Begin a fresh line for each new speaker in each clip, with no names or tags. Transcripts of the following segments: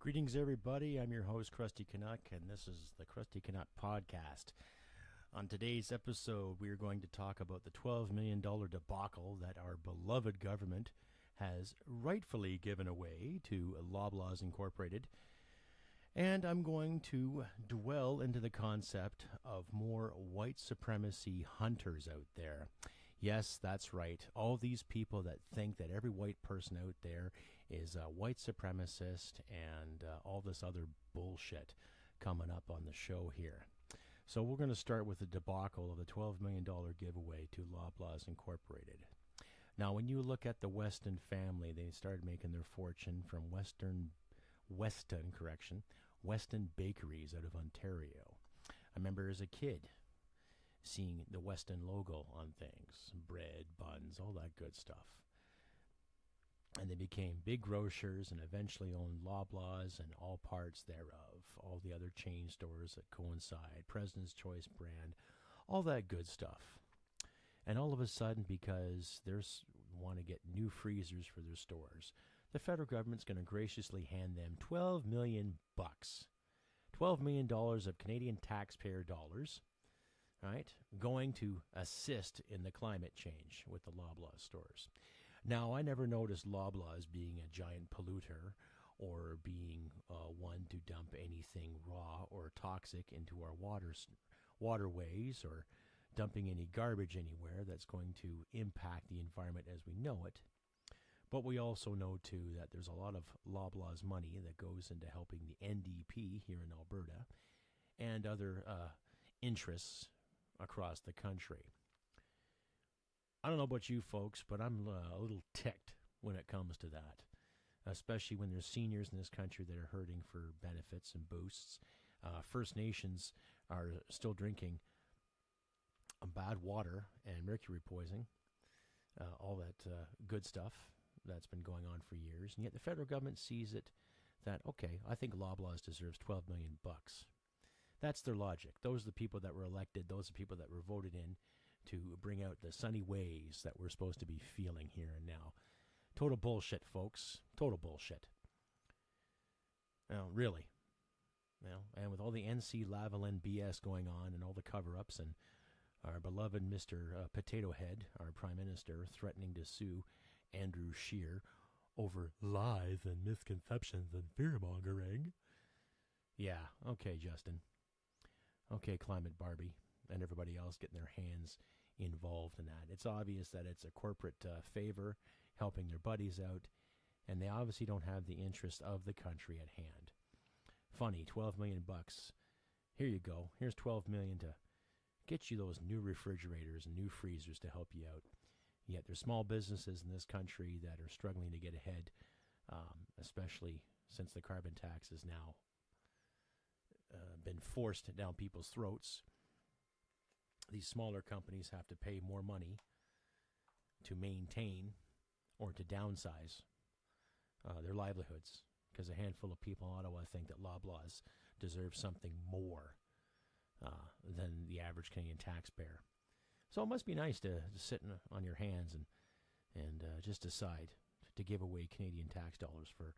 Greetings, everybody. I'm your host, Krusty Canuck, and this is the Krusty Canuck Podcast. On today's episode, we are going to talk about the $12 million debacle that our beloved government has rightfully given away to Loblaws Incorporated. And I'm going to dwell into the concept of more white supremacy hunters out there. Yes, that's right. All these people that think that every white person out there is a white supremacist and all this other bullshit coming up on the show here. So we're going to start with the debacle of the $12 million giveaway to Loblaws Incorporated. Now, when you look at the Weston family, they started making their fortune from Weston bakeries out of Ontario. I remember as a kid seeing the Weston logo on things, bread, buns, all that good stuff. And they became big grocers and eventually owned Loblaws and all parts thereof, all the other chain stores that coincide, President's Choice brand, all that good stuff. And all of a sudden, because they want to get new freezers for their stores, the federal government's going to graciously hand them $12 million. $12 million of Canadian taxpayer dollars, right, going to assist in the climate change with the Loblaws stores. Now, I never noticed Loblaws being a giant polluter or being one to dump anything raw or toxic into our waterways or dumping any garbage anywhere that's going to impact the environment as we know it. But we also know, too, that there's a lot of Loblaws money that goes into helping the NDP here in Alberta and other interests across the country. I don't know about you folks, but I'm a little ticked when it comes to that, especially when there's seniors in this country that are hurting for benefits and boosts. First Nations are still drinking bad water and mercury poisoning, all that good stuff that's been going on for years. And yet the federal government sees it that, okay, I think Loblaws deserves $12 million. That's their logic. Those are the people that were elected. Those are the people that were voted in to bring out the sunny ways that we're supposed to be feeling here and now. Total bullshit, folks. Total bullshit. Really. And with all the NC-Lavalin BS going on and all the cover-ups and our beloved Mr. Potato Head, our Prime Minister, threatening to sue Andrew Scheer over lies and misconceptions and fear-mongering. Yeah, okay, Justin. Okay, Climate Barbie and everybody else getting their hands involved in that. It's obvious that it's a corporate favor helping their buddies out, and they obviously don't have the interest of the country at hand. Funny, $12 million. Here you go. Here's $12 million to get you those new refrigerators and new freezers to help you out. Yet there's small businesses in this country that are struggling to get ahead, especially since the carbon tax has now been forced down people's throats. These smaller companies have to pay more money to maintain or to downsize their livelihoods because a handful of people in Ottawa think that Loblaws deserve something more than the average Canadian taxpayer. So it must be nice to sit on your hands and just decide to give away Canadian tax dollars for,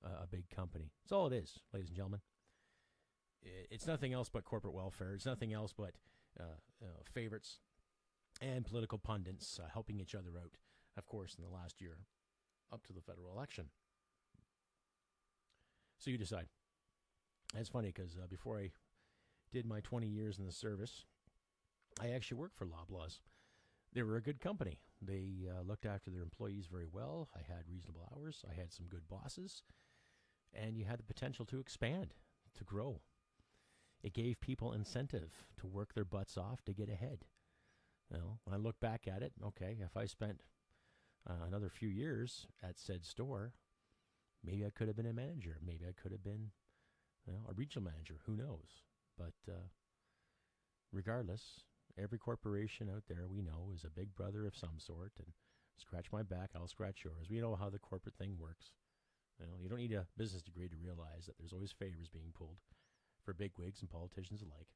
a big company. That's all it is, ladies and gentlemen. It's nothing else but corporate welfare. It's nothing else but favorites and political pundits helping each other out, of course, in the last year up to the federal election. So you decide. It's funny because before I did my 20 years in the service, I actually worked for Loblaws. They were a good company. They looked after their employees very well. I had reasonable hours. I had some good bosses. And you had the potential to expand, to grow. It gave people incentive to work their butts off to get ahead. When I look back at it, okay, if I spent another few years at said store, maybe I could have been a manager. Maybe I could have been a regional manager. Who knows? But regardless, every corporation out there we know is a big brother of some sort, and scratch my back, I'll scratch yours. We know how the corporate thing works. You don't need a business degree to realize that there's always favors being pulled for bigwigs and politicians alike.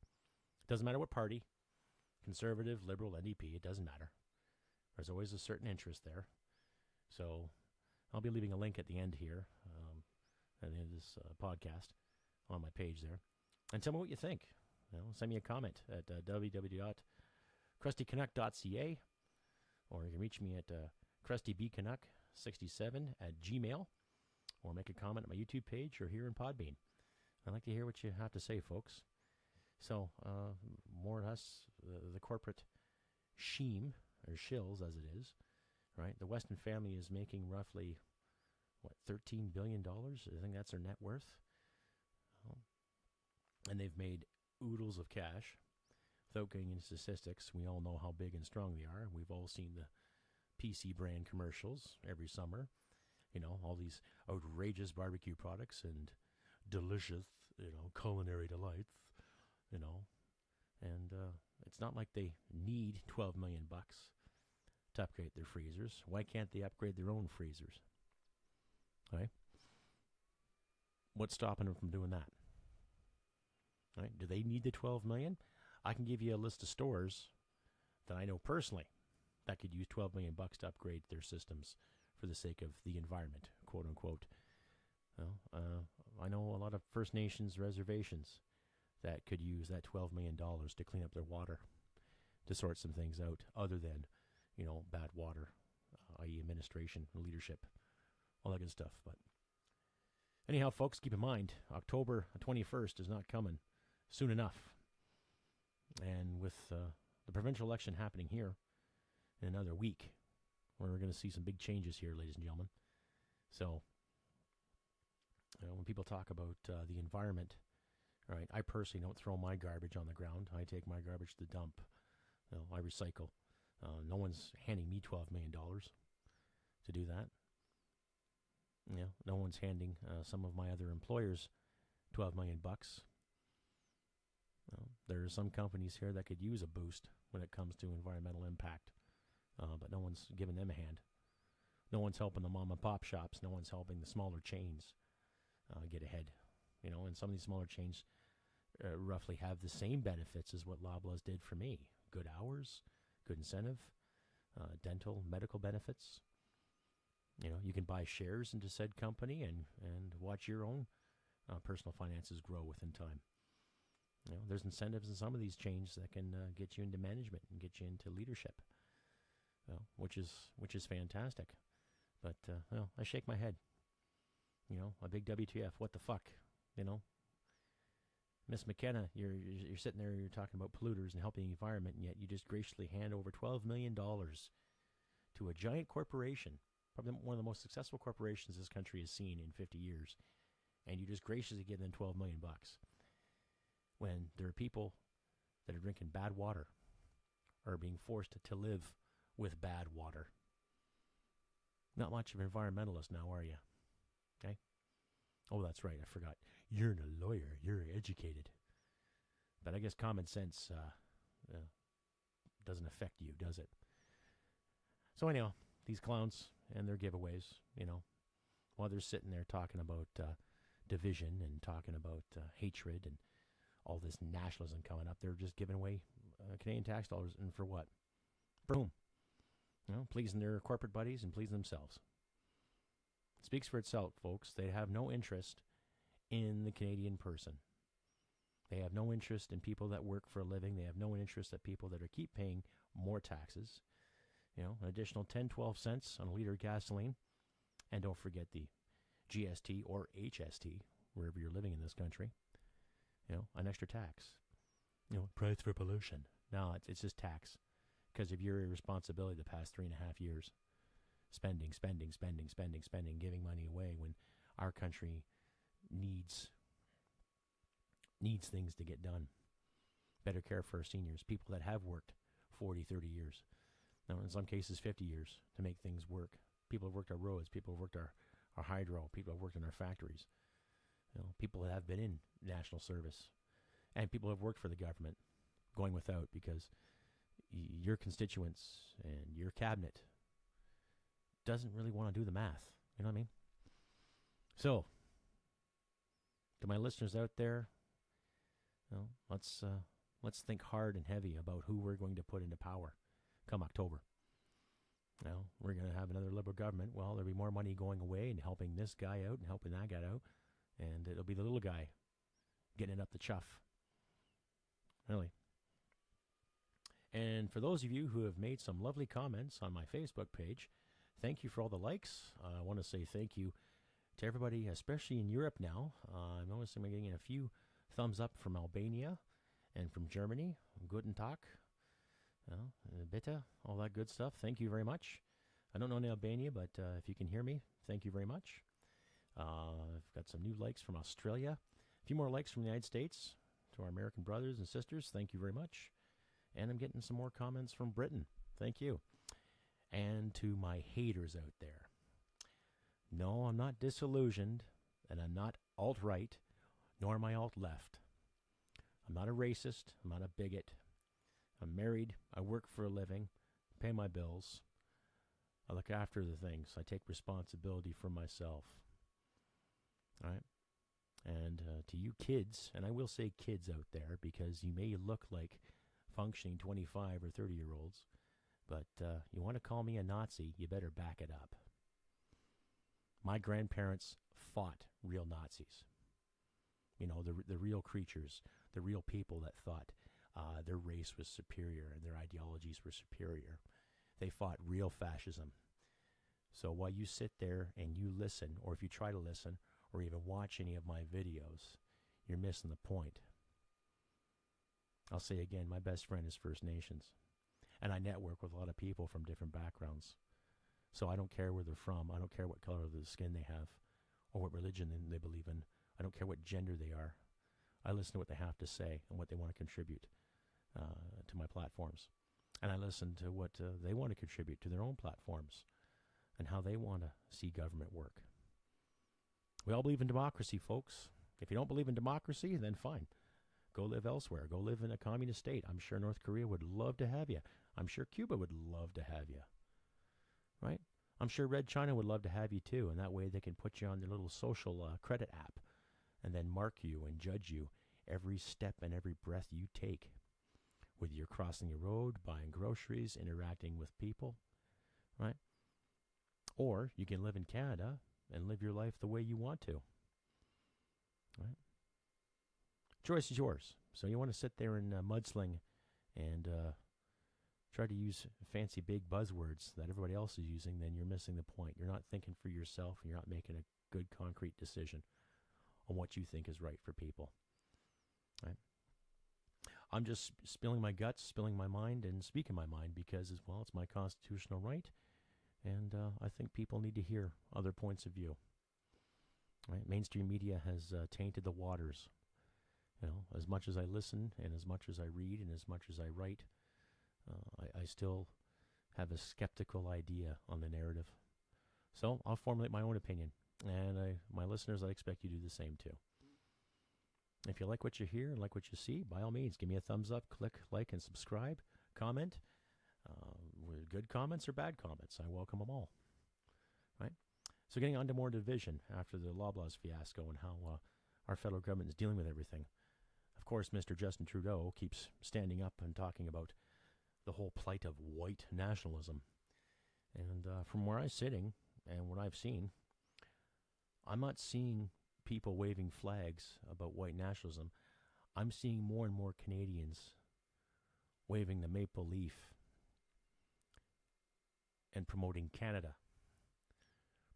It doesn't matter what party, conservative, liberal, NDP, it doesn't matter. There's always a certain interest there. So I'll be leaving a link at the end here at the end of this podcast on my page there. And tell me what you think. Send me a comment at www.krustycanuck.ca, or you can reach me at krustybcanuck67@gmail, or make a comment on my YouTube page or here in Podbean. I'd like to hear what you have to say, folks. So, more or less, the corporate scheme, or shills as it is, right? The Weston family is making roughly, $13 billion? I think that's their net worth. And they've made oodles of cash. Without getting into statistics, we all know how big and strong they are. We've all seen the PC brand commercials every summer. All these outrageous barbecue products and delicious, culinary delights, and it's not like they need $12 million to upgrade their freezers. Why can't they upgrade their own freezers? Right? What's stopping them from doing that? Right? Do they need the $12 million? I can give you a list of stores that I know personally that could use $12 million to upgrade their systems for the sake of the environment, quote unquote. I know a lot of First Nations reservations that could use that $12 million to clean up their water, to sort some things out other than, bad water, i.e. administration, leadership, all that good stuff. But anyhow, folks, keep in mind, October 21st is not coming soon enough. And with the provincial election happening here in another week, we're going to see some big changes here, ladies and gentlemen. So, when people talk about the environment, right, I personally don't throw my garbage on the ground. I take my garbage to the dump. I recycle. No one's handing me $12 million to do that. No one's handing some of my other employers $12 million. There are some companies here that could use a boost when it comes to environmental impact, but no one's giving them a hand. No one's helping the mom and pop shops. No one's helping the smaller chains get ahead. And some of these smaller chains roughly have the same benefits as what Loblaws did for me. Good hours, good incentive, dental, medical benefits. You can buy shares into said company and watch your own personal finances grow within time. There's incentives in some of these chains that can get you into management and get you into leadership, which is fantastic. But I shake my head. A big WTF. What the fuck? Miss McKenna, you're sitting there, you're talking about polluters and helping the environment, and yet you just graciously hand over $12 million to a giant corporation, probably one of the most successful corporations this country has seen in 50 years, and you just graciously give them $12 million when there are people that are drinking bad water or are being forced to live with bad water. Not much of an environmentalist now, are you? Okay? Oh, that's right, I forgot. You're a lawyer. You're educated. But I guess common sense doesn't affect you, does it? So anyhow, these clowns and their giveaways, while they're sitting there talking about division and talking about hatred and all this nationalism coming up, they're just giving away Canadian tax dollars. And for what? Boom. Pleasing their corporate buddies and pleasing themselves. It speaks for itself, folks. They have no interest in the Canadian person. They have no interest in people that work for a living. They have no interest in people that keep paying more taxes. An additional 10, 12 cents on a liter of gasoline. And don't forget the GST or HST, wherever you're living in this country. An extra tax. Price for pollution. No, it's just tax. Because of your irresponsibility the past 3.5 years. Spending, giving money away when our country needs things to get done. Better care for our seniors, people that have worked 40, 30 years. Now, in some cases, 50 years to make things work. People have worked our roads, people have worked our hydro, people have worked in our factories. People that have been in national service. And people have worked for the government, going without because your constituents and your cabinet doesn't really want to do the math. You know what I mean? So, to my listeners out there, let's think hard and heavy about who we're going to put into power come October. We're going to have another Liberal government. Well, there'll be more money going away and helping this guy out and helping that guy out. And it'll be the little guy getting it up the chuff. Really. And for those of you who have made some lovely comments on my Facebook page, thank you for all the likes. I want to say thank you to everybody, especially in Europe now. I'm noticing I'm getting a few thumbs up from Albania and from Germany. Guten Tag. Bitte, all that good stuff. Thank you very much. I don't know any Albania, but if you can hear me, thank you very much. I've got some new likes from Australia. A few more likes from the United States. To our American brothers and sisters, thank you very much. And I'm getting some more comments from Britain. Thank you. And to my haters out there. No, I'm not disillusioned, and I'm not alt-right, nor am I alt-left. I'm not a racist. I'm not a bigot. I'm married. I work for a living, pay my bills. I look after the things. I take responsibility for myself. All right? And to you kids, and I will say kids out there, because you may look like functioning 25 or 30-year-olds, but you want to call me a Nazi, you better back it up. My grandparents fought real Nazis. You know, the real creatures, the real people that thought their race was superior and their ideologies were superior. They fought real fascism. So while you sit there and you listen, or if you try to listen, or even watch any of my videos, you're missing the point. I'll say again, my best friend is First Nations. And I network with a lot of people from different backgrounds. So I don't care where they're from. I don't care what color of the skin they have or what religion they believe in. I don't care what gender they are. I listen to what they have to say and what they want to contribute to my platforms. And I listen to what they want to contribute to their own platforms and how they want to see government work. We all believe in democracy, folks. If you don't believe in democracy, then fine. Go live elsewhere. Go live in a communist state. I'm sure North Korea would love to have you. I'm sure Cuba would love to have you. Right? I'm sure Red China would love to have you too, and that way they can put you on their little social credit app and then mark you and judge you every step and every breath you take. Whether you're crossing the road, buying groceries, interacting with people, right? Or you can live in Canada and live your life the way you want to, right? Choice is yours. So you want to sit there and mudsling and try to use fancy big buzzwords that everybody else is using, then you're missing the point. You're not thinking for yourself, and you're not making a good concrete decision on what you think is right for people, right? I'm just spilling my guts, spilling my mind, and speaking my mind because, as well, it's my constitutional right, and I think people need to hear other points of view. Right? Mainstream media has tainted the waters. You know, as much as I listen, and as much as I read, and as much as I write, I still have a skeptical idea on the narrative. So I'll formulate my own opinion, and my listeners, I expect you to do the same too. If you like what you hear and like what you see, by all means, give me a thumbs up, click like, and subscribe, comment. Good comments or bad comments, I welcome them all. Right? So getting on to more division after the Loblaws fiasco and how our federal government is dealing with everything. Of course, Mr. Justin Trudeau keeps standing up and talking about the whole plight of white nationalism. And from where I'm sitting and what I've seen, I'm not seeing people waving flags about white nationalism. I'm seeing more and more Canadians waving the maple leaf and promoting Canada,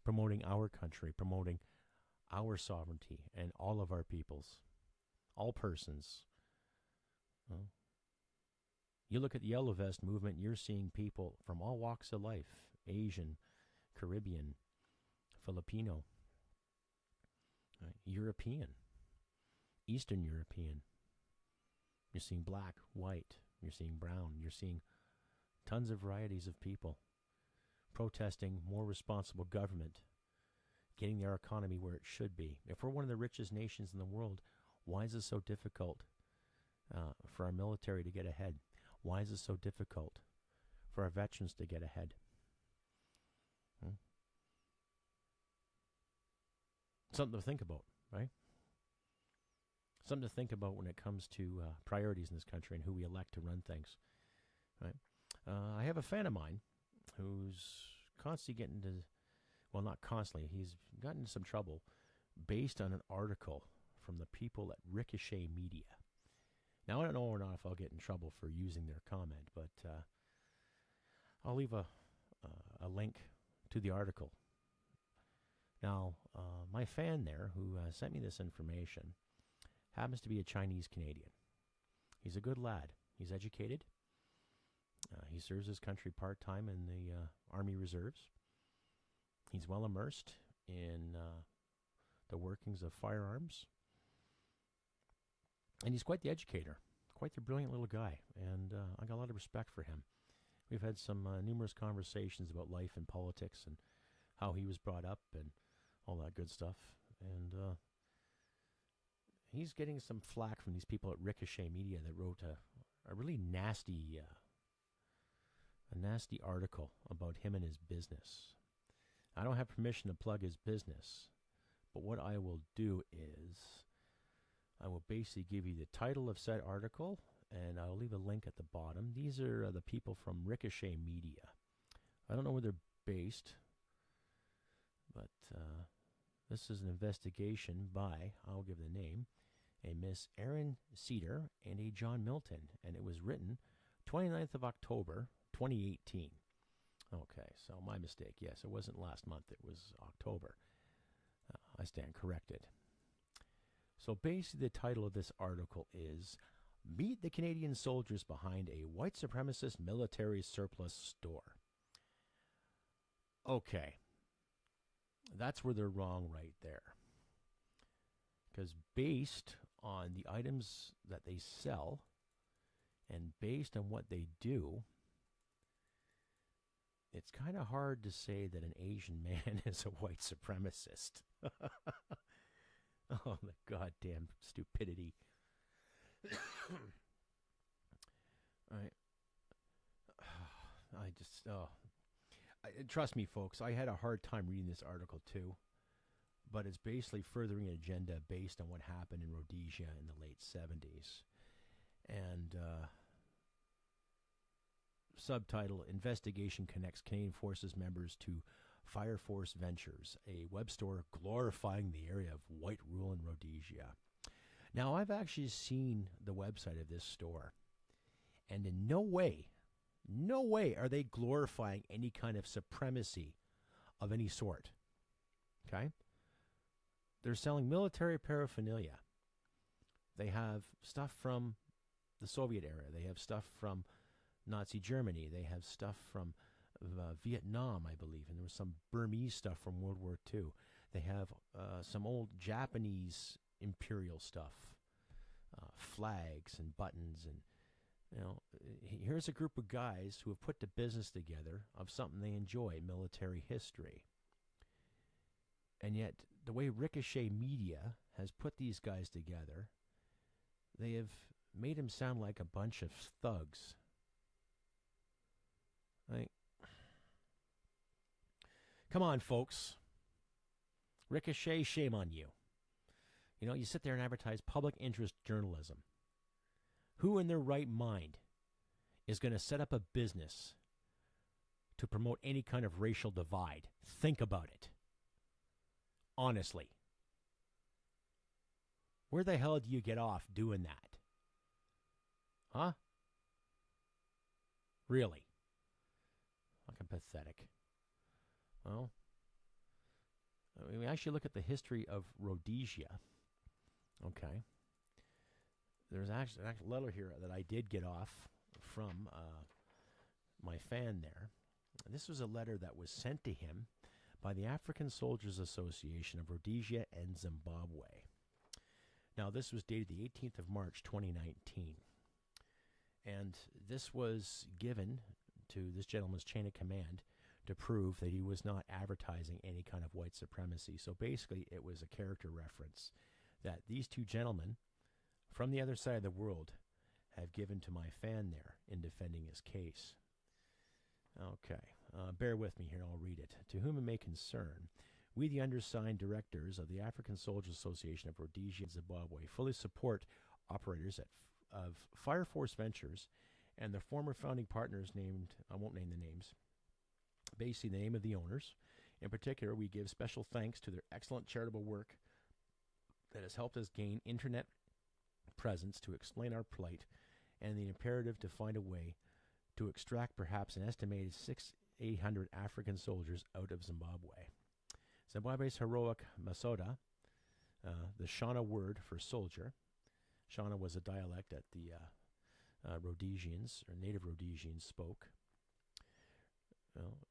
promoting our country, promoting our sovereignty and all of our peoples, all persons. You look at the Yellow Vest movement, you're seeing people from all walks of life, Asian, Caribbean, Filipino, European, Eastern European. You're seeing black, white, you're seeing brown, you're seeing tons of varieties of people protesting more responsible government, getting their economy where it should be. If we're one of the richest nations in the world, why is it so difficult for our military to get ahead? Why is it so difficult for our veterans to get ahead? Something to think about, right? Something to think about when it comes to priorities in this country and who we elect to run things, right? I have a fan of mine who's constantly getting into, well, not constantly, he's gotten into some trouble based on an article from the people at Ricochet Media. Now, I don't know or not if I'll get in trouble for using their comment, but I'll leave a link to the article. Now, my fan there who sent me this information happens to be a Chinese Canadian. He's a good lad. He's educated. He serves his country part-time in the Army Reserves. He's well immersed in the workings of firearms. And he's quite the educator, quite the brilliant little guy. And I got a lot of respect for him. We've had some numerous conversations about life and politics and how he was brought up and all that good stuff. And he's getting some flack from these people at Ricochet Media that wrote a really nasty article about him and his business. I don't have permission to plug his business, but what I will do is I will basically give you the title of said article, and I'll leave a link at the bottom. These are the people from Ricochet Media. I don't know where they're based, but this is an investigation by, I'll give the name, a Miss Erin Cedar and a John Milton, and it was written 29th of October, 2018. Okay, so my mistake. Yes, it wasn't last month. It was October. I stand corrected. So basically the title of this article is Meet the Canadian Soldiers Behind a White Supremacist Military Surplus Store. Okay, that's where they're wrong right there. Because based on the items that they sell and based on what they do, it's kind of hard to say that an Asian man is a white supremacist. Oh, the goddamn stupidity. Trust me, folks, I had a hard time reading this article too, but it's basically furthering an agenda based on what happened in Rhodesia in the late 70s. And subtitle, Investigation Connects Canadian Forces Members to Fire Force Ventures, a web store glorifying the area of white rule in Rhodesia. Now, I've actually seen the website of this store, and in no way are they glorifying any kind of supremacy of any sort. Okay? They're selling military paraphernalia. They have stuff from the Soviet era. They have stuff from Nazi Germany. They have stuff from Vietnam, I believe, and there was some Burmese stuff from World War II. They have some old Japanese imperial stuff, flags and buttons, and here's a group of guys who have put the business together of something they enjoy, military history. And yet, the way Ricochet Media has put these guys together, they have made them sound like a bunch of thugs. Come on, folks. Ricochet, shame on you. You sit there and advertise public interest journalism. Who in their right mind is going to set up a business to promote any kind of racial divide? Think about it. Honestly. Where the hell do you get off doing that? Huh? Really? Fucking pathetic. Well, we actually look at the history of Rhodesia. Okay. There's actually a letter here that I did get off from my fan there. This was a letter that was sent to him by the African Soldiers Association of Rhodesia and Zimbabwe. Now, this was dated the 18th of March, 2019. And this was given to this gentleman's chain of command to prove that he was not advertising any kind of white supremacy. So basically, it was a character reference that these two gentlemen from the other side of the world have given to my fan there in defending his case. Okay, bear with me here, I'll read it. To whom it may concern, we, the undersigned directors of the African Soldiers Association of Rhodesia and Zimbabwe, fully support operators of Fire Force Ventures and their former founding partners named, I won't name the names, basically the name of the owners. In particular, we give special thanks to their excellent charitable work that has helped us gain internet presence to explain our plight and the imperative to find a way to extract perhaps an estimated 800 African soldiers out of Zimbabwe. Zimbabwe's heroic Masoda, the Shona word for soldier. Shona was a dialect that the Rhodesians, or native Rhodesians, spoke.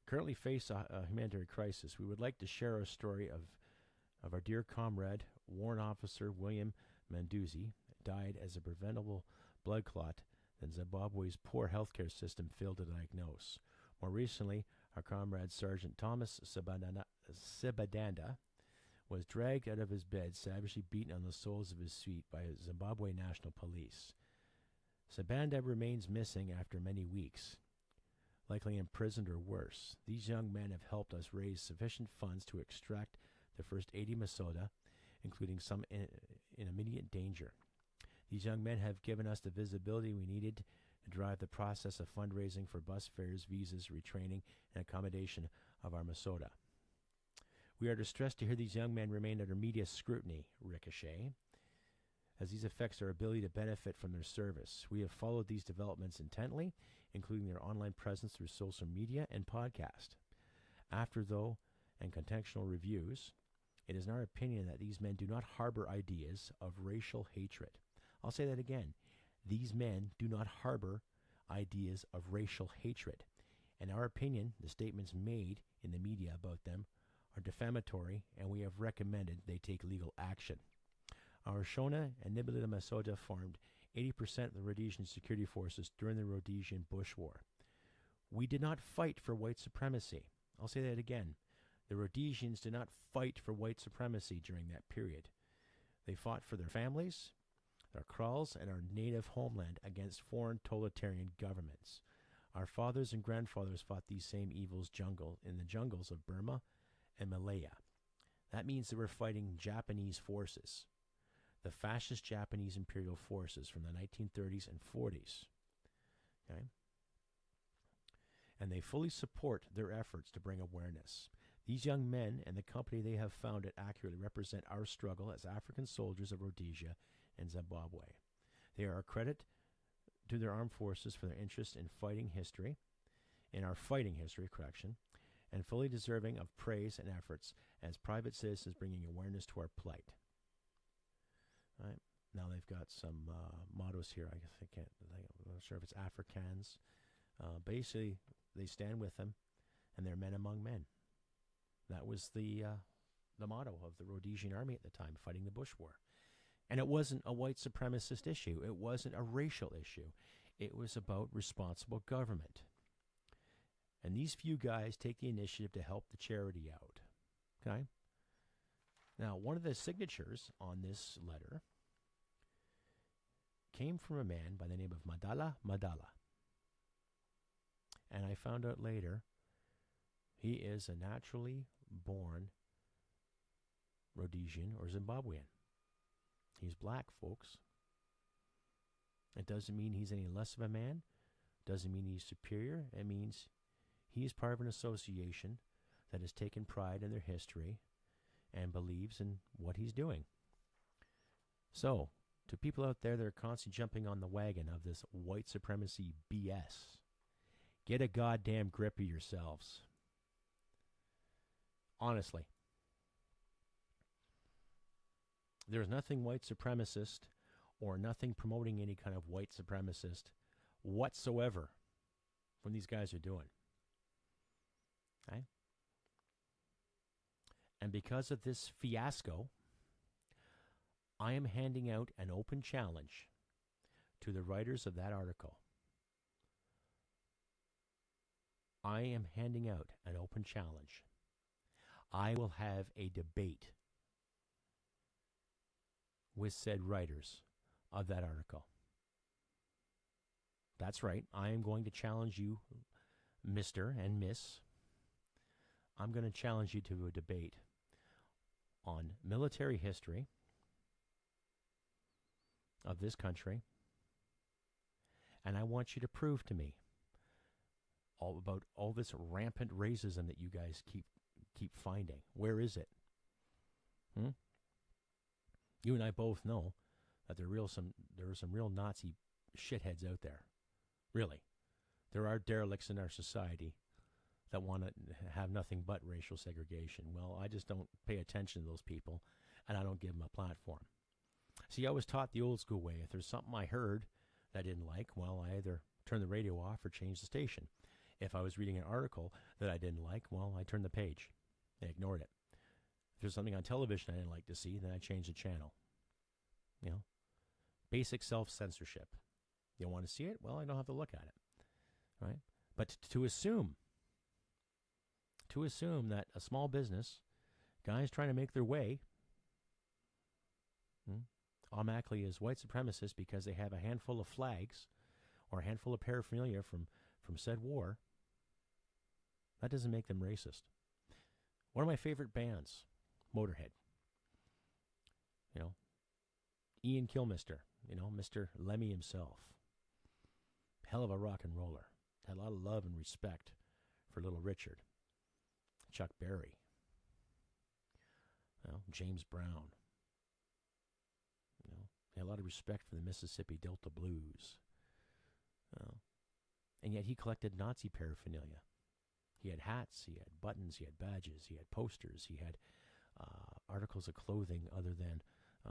Currently face a humanitarian crisis. We would like to share our story of our dear comrade, Warrant Officer William Manduzi, died as a preventable blood clot that Zimbabwe's poor healthcare system failed to diagnose. More recently, our comrade Sergeant Thomas Sibadanda was dragged out of his bed, savagely beaten on the soles of his feet by Zimbabwe National Police. Sibanda remains missing after many weeks, likely imprisoned or worse. These young men have helped us raise sufficient funds to extract the first 80 Masoda, including some in immediate danger. These young men have given us the visibility we needed to drive the process of fundraising for bus fares, visas, retraining, and accommodation of our Masoda. We are distressed to hear these young men remain under media scrutiny, Ricochet, as these affects their ability to benefit from their service. We have followed these developments intently, including their online presence through social media and podcast. After, though, and contextual reviews, it is our opinion that these men do not harbor ideas of racial hatred. I'll say that again. These men do not harbor ideas of racial hatred. In our opinion, the statements made in the media about them are defamatory, and we have recommended they take legal action. Our Shona and Nibilita Masoda formed 80% of the Rhodesian security forces during the Rhodesian Bush War. We did not fight for white supremacy. I'll say that again. The Rhodesians did not fight for white supremacy during that period. They fought for their families, their kraals, and our native homeland against foreign totalitarian governments. Our fathers and grandfathers fought these same evils in the jungles of Burma and Malaya. That means they were fighting Japanese forces, the fascist Japanese imperial forces from the 1930s and 40s. Okay? And they fully support their efforts to bring awareness. These young men and the company they have founded accurately represent our struggle as African soldiers of Rhodesia and Zimbabwe. They are a credit to their armed forces for their interest in our fighting history, and fully deserving of praise and efforts as private citizens bringing awareness to our plight. All right. Now they've got some mottos here. I'm not sure if it's Afrikaans. Basically, they stand with them, and they're men among men. That was the motto of the Rhodesian army at the time, fighting the Bush War. And it wasn't a white supremacist issue. It wasn't a racial issue. It was about responsible government. And these few guys take the initiative to help the charity out. Okay? Now, one of the signatures on this letter came from a man by the name of Madala Madala. And I found out later he is a naturally born Rhodesian or Zimbabwean. He's black, folks. It doesn't mean he's any less of a man. Doesn't mean he's superior. It means he is part of an association that has taken pride in their history and believes in what he's doing. So, to people out there that are constantly jumping on the wagon of this white supremacy BS, get a goddamn grip of yourselves. Honestly. There's nothing white supremacist or nothing promoting any kind of white supremacist whatsoever from these guys are doing. Okay? And because of this fiasco, I am handing out an open challenge to the writers of that article. I am handing out an open challenge. I will have a debate with said writers of that article. That's right. I am going to challenge you, Mr. and Miss. I'm going to challenge you to a debate on military history of this country. And I want you to prove to me about all this rampant racism that you guys keep finding. Where is it? You and I both know that there are some real Nazi shitheads out there. Really. There are derelicts in our society that want to have nothing but racial segregation. Well, I just don't pay attention to those people, and I don't give them a platform. See, I was taught the old school way. If there's something I heard that I didn't like, well, I either turn the radio off or change the station. If I was reading an article that I didn't like, well, I turned the page. I ignored it. If there's something on television I didn't like to see, then I changed the channel. You know, basic self-censorship. You want to see it? Well, I don't have to look at it, right? But to assume that a small business, guys trying to make their way, automatically is white supremacist because they have a handful of flags or a handful of paraphernalia from said war, that doesn't make them racist. One of my favorite bands, Motorhead. You know, Ian Kilmister, you know, Mr. Lemmy himself. Hell of a rock and roller. Had a lot of love and respect for Little Richard. Chuck Berry. You know, James Brown. You know, had a lot of respect for the Mississippi Delta Blues. And yet he collected Nazi paraphernalia. He had hats, he had buttons, he had badges, he had posters, he had articles of clothing other than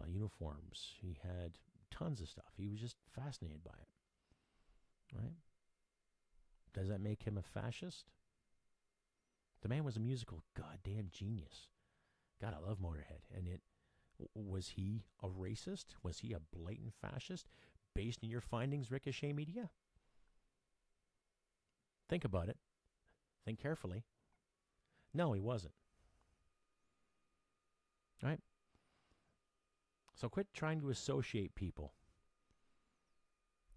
uniforms. He had tons of stuff. He was just fascinated by it. Right? Does that make him a fascist? The man was a musical goddamn genius. God, I love Motorhead. And was he a racist? Was he a blatant fascist based on your findings, Ricochet Media? Think about it. Think carefully. No, he wasn't. Right? So quit trying to associate people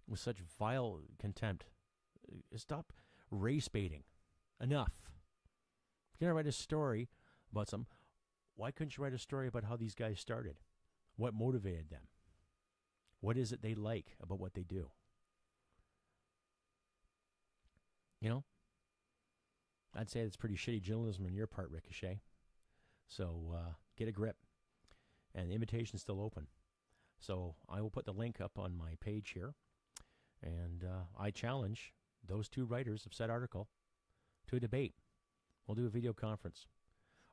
with such vile contempt. Stop race baiting. Enough. If you're going to write a story about some, why couldn't you write a story about how these guys started? What motivated them? What is it they like about what they do? You know? I'd say it's pretty shitty journalism on your part, Ricochet. So get a grip. And the invitation's still open. So I will put the link up on my page here. And I challenge those two writers of said article to a debate. We'll do a video conference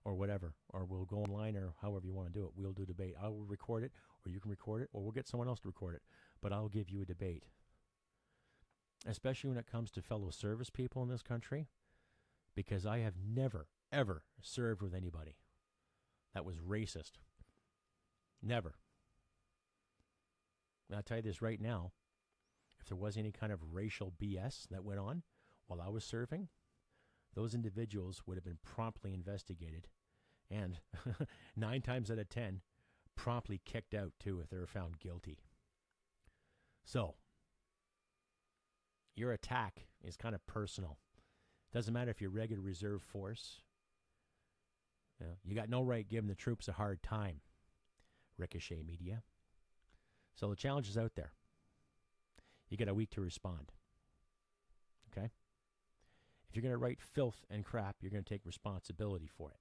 or whatever. Or we'll go online or however you want to do it. We'll do a debate. I will record it, or you can record it, or we'll get someone else to record it. But I'll give you a debate. Especially when it comes to fellow service people in this country. Because I have never, ever served with anybody that was racist. Never. And I'll tell you this right now. If there was any kind of racial BS that went on while I was serving, those individuals would have been promptly investigated and 9 times out of 10 promptly kicked out too if they were found guilty. So, your attack is kind of personal. Doesn't matter if you're regular reserve force. You got no right giving the troops a hard time, Ricochet Media. So the challenge is out there. You get a week to respond. Okay? If you're going to write filth and crap, you're going to take responsibility for it.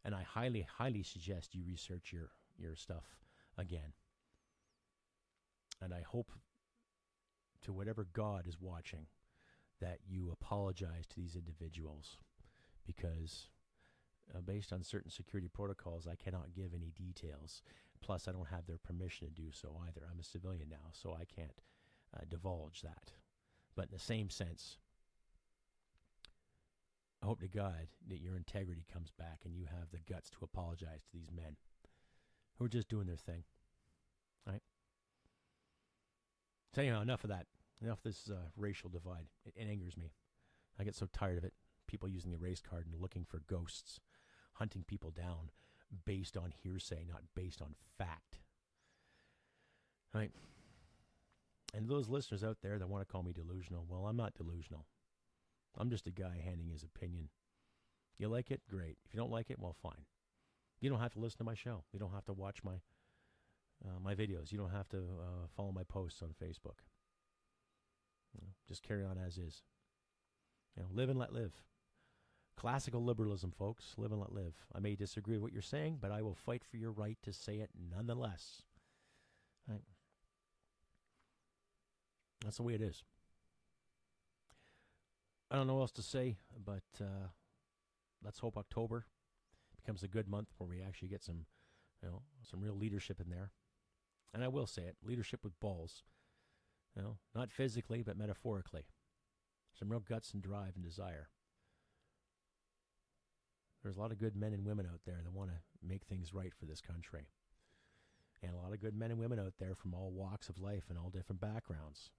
And I highly, highly suggest you research your stuff again. And I hope to whatever God is watching that you apologize to these individuals, because based on certain security protocols, I cannot give any details. Plus, I don't have their permission to do so either. I'm a civilian now, so I can't divulge that. But in the same sense, I hope to God that your integrity comes back and you have the guts to apologize to these men who are just doing their thing. All right? So anyhow, enough of that. Enough of this racial divide. It angers me. I get so tired of it. People using the race card and looking for ghosts, hunting people down based on hearsay, not based on fact. All right? And those listeners out there that want to call me delusional, well, I'm not delusional. I'm just a guy handing his opinion. You like it? Great. If you don't like it, well, fine. You don't have to listen to my show. You don't have to watch my videos. You don't have to follow my posts on Facebook. Just carry on as is. Live and let live. Classical liberalism, folks. Live and let live. I may disagree with what you're saying, but I will fight for your right to say it nonetheless. Right? That's the way it is. I don't know what else to say, but let's hope October becomes a good month where we actually get some real leadership in there. And I will say it, leadership with balls. Not physically, but metaphorically. Some real guts and drive and desire. There's a lot of good men and women out there that want to make things right for this country. And a lot of good men and women out there from all walks of life and all different backgrounds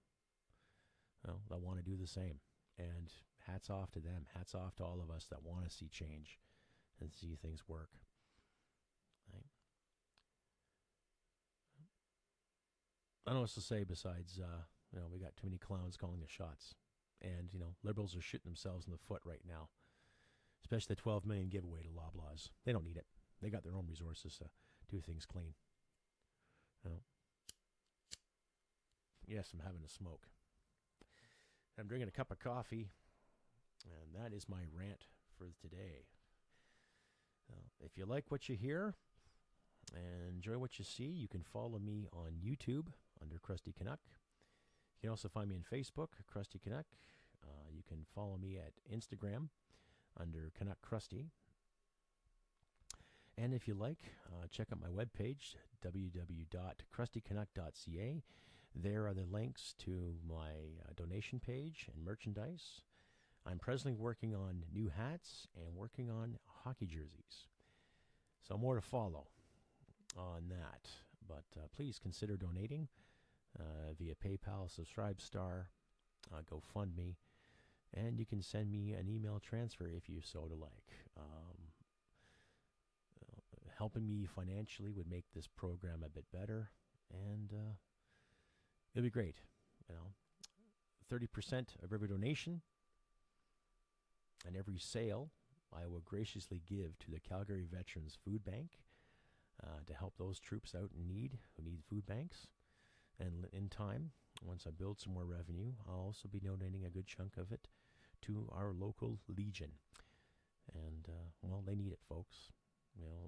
that want to do the same. And hats off to them. Hats off to all of us that want to see change and see things work. Right? I don't know what else to say besides, we got too many clowns calling the shots. And, liberals are shooting themselves in the foot right now. Especially the 12 million giveaway to Loblaws. They don't need it. They got their own resources to do things clean. Yes, I'm having a smoke. I'm drinking a cup of coffee, and that is my rant for today. If you like what you hear and enjoy what you see, you can follow me on YouTube under Krusty Canuck. You can also find me on Facebook, Krusty Canuck. You can follow me at Instagram under Canuck Krusty. And if you like, check out my webpage, www.krustycanuck.ca. There are the links to my donation page and merchandise. I'm presently working on new hats and working on hockey jerseys. So more to follow on that. But please consider donating via PayPal, Subscribestar, GoFundMe, and you can send me an email transfer if you so to like. Helping me financially would make this program a bit better, and it'd be great. 30% of every donation and every sale I will graciously give to the Calgary Veterans Food Bank to help those troops out in need who need food banks. And in time, once I build some more revenue, I'll also be donating a good chunk of it to our local Legion. And, they need it, folks.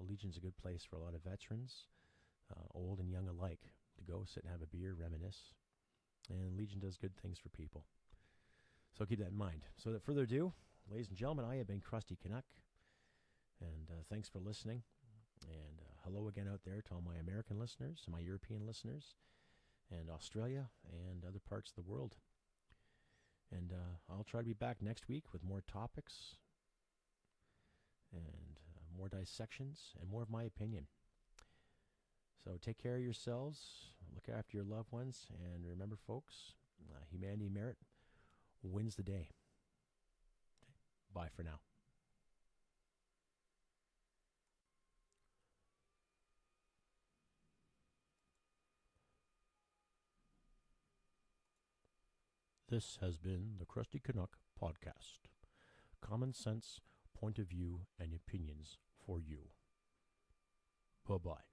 Legion's a good place for a lot of veterans, old and young alike, to go sit and have a beer, reminisce. And Legion does good things for people. So keep that in mind. So without further ado, ladies and gentlemen, I have been Krusty Canuck. And thanks for listening. And hello again out there to all my American listeners, my European listeners, and Australia and other parts of the world. And I'll try to be back next week with more topics and more dissections and more of my opinion. So take care of yourselves, look after your loved ones, and remember, folks, humanity merit wins the day. Bye for now. This has been the Krusty Canuck Podcast. Common sense, point of view, and opinions for you. Bye-bye.